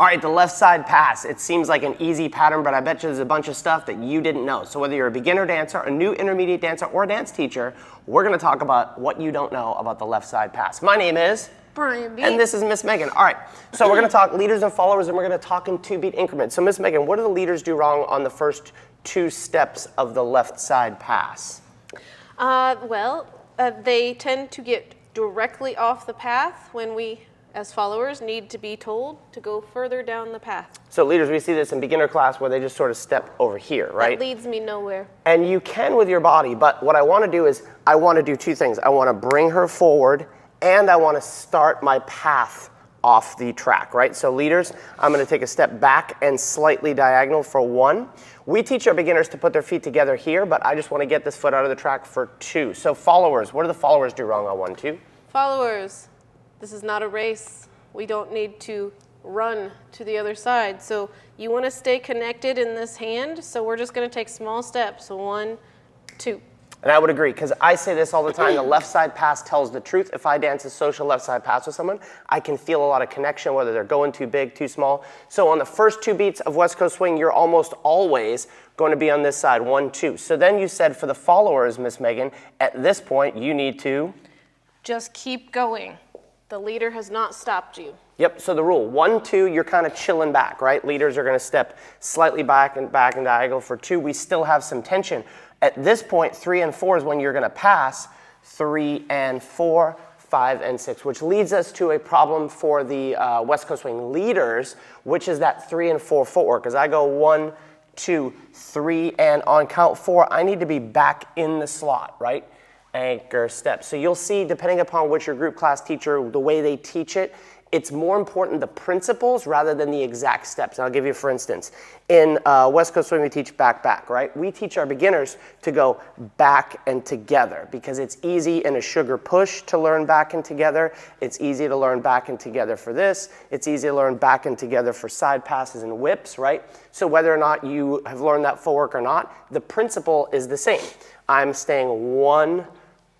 All right, the left side pass. It seems like an easy pattern, but I bet you there's a bunch of stuff that you didn't know. So whether you're a beginner dancer, a new intermediate dancer, or a dance teacher, we're gonna talk about what you don't know about the left side pass. My name is Brian B. And this is Miss Megan. All right, so we're gonna talk leaders and followers, and we're gonna talk in 2-beat increments. So Miss Megan, what do the leaders do wrong on the first 2 steps of the left side pass? They tend to get directly off the path when we, as followers, need to be told to go further down the path. So leaders, we see this in beginner class where they just sort of step over here, right? That leads me nowhere. And you can with your body, but what I want to do is I want to do 2 things. I want to bring her forward and I want to start my path off the track, right? So leaders, I'm going to take a step back and slightly diagonal for 1. We teach our beginners to put their feet together here, but I just want to get this foot out of the track for 2. So followers, what do the followers do wrong on 1, 2? Followers, this is not a race. We don't need to run to the other side. So you want to stay connected in this hand, so we're just going to take small steps. 1, 2. And I would agree, because I say this all the time, the left side pass tells the truth. If I dance a social left side pass with someone, I can feel a lot of connection, whether they're going too big, too small. So on the first 2 beats of West Coast Swing, you're almost always going to be on this side, 1, 2. So then you said for the followers, Miss Megan, at this point, you need to just keep going. The leader has not stopped you. Yep, so the rule, 1, 2, you're kind of chilling back, right? Leaders are going to step slightly back and diagonal for 2. We still have some tension. At this point, 3 and 4 is when you're going to pass 3 and 4, 5 and 6, which leads us to a problem for the West Coast Swing leaders, which is that 3 and 4 footwork. As I go 1, 2, 3, and on count 4, I need to be back in the slot, right? Anchor, step. So you'll see, depending upon which your group class teacher, the way they teach it, it's more important the principles rather than the exact steps. And I'll give you, for instance, in West Coast Swing we teach back, back, right? We teach our beginners to go back and together because it's easy in a sugar push to learn back and together. It's easy to learn back and together for this. It's easy to learn back and together for side passes and whips, right? So whether or not you have learned that footwork or not, the principle is the same. I'm staying 1,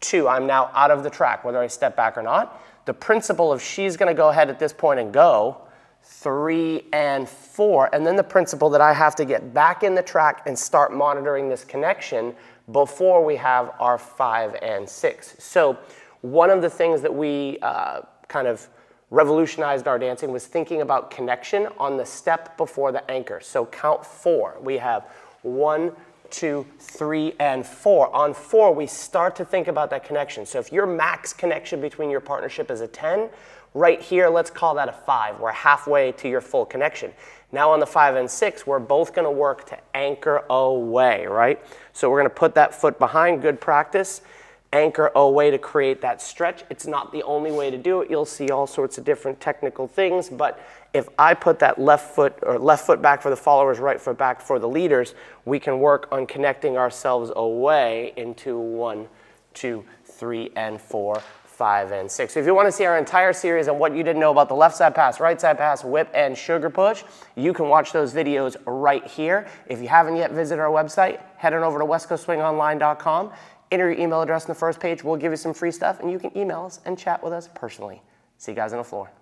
2. I'm now out of the track, whether I step back or not. The principle of she's going to go ahead at this point and go 3 and 4, and then the principle that I have to get back in the track and start monitoring this connection before we have our 5 and 6. So one of the things that we kind of revolutionized our dancing was thinking about connection on the step before the anchor. So count 4. We have 1, 2, 3, and 4. On 4, we start to think about that connection. So if your max connection between your partnership is a 10, right here, let's call that a 5. We're halfway to your full connection. Now on the 5 and 6, we're both going to work to anchor away, right? So we're going to put that foot behind, good practice, anchor away to create that stretch. It's not the only way to do it. You'll see all sorts of different technical things, but if I put that left foot back for the followers, right foot back for the leaders, we can work on connecting ourselves away into 1, 2, 3, and 4, 5, and 6. So if you want to see our entire series on what you didn't know about the left side pass, right side pass, whip, and sugar push, you can watch those videos right here. If you haven't yet visited our website, head on over to westcoastswingonline.com. Enter your email address on the first page. We'll give you some free stuff, and you can email us and chat with us personally. See you guys on the floor.